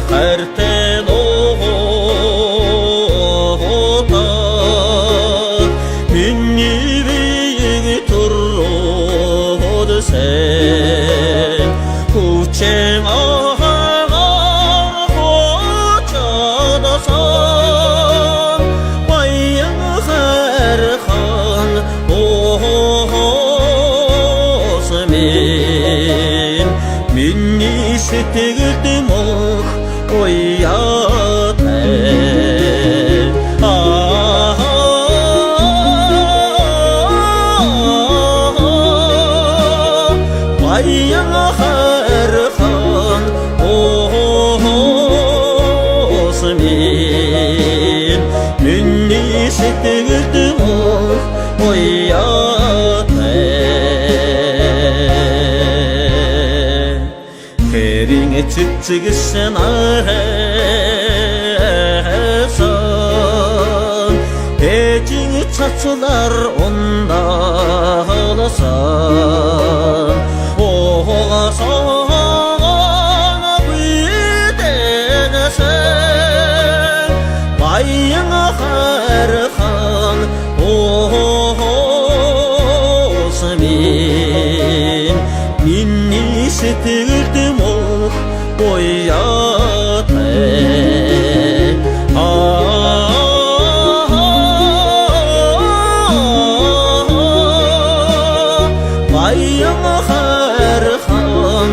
Хартен ота Үнни бейг турроды сен Хүчен ағар хочадасан Баян хархан осымен Минни сэтгэлдэн ох ояатай Баян хархан осымен Минни сэтгэлдэн ох ояатай Хэрийн цэцэгсэн арайсан Ээжийн цацлар ундаалсан Оогасан бидэнсэн Баян хархан осымен Минни сэтгэлдэм ох ояатай Баян хархан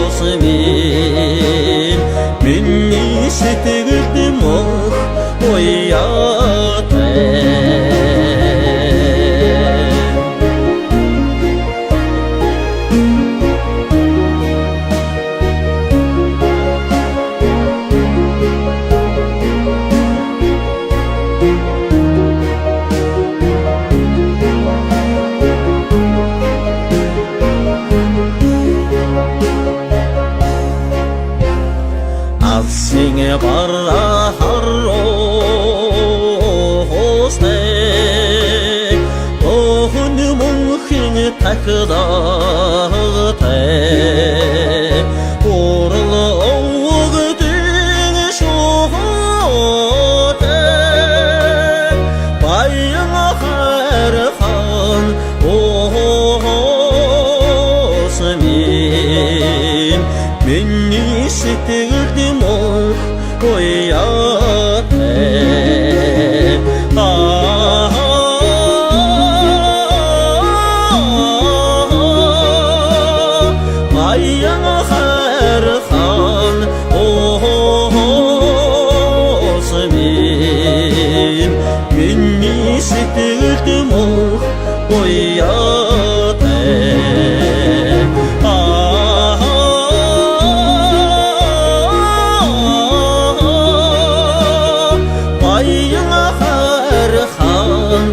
осымен Минни сэтгэлдэм ох ояатай Алсинge барра харросте Охын мөнхийн такдаатай Орл овгдэн шуутай Баян хархан осымен Минни сэтгэлдэм ох ояатай Баян хархан осымен Минни сэтгэлдэм ох ояатай Баян хархан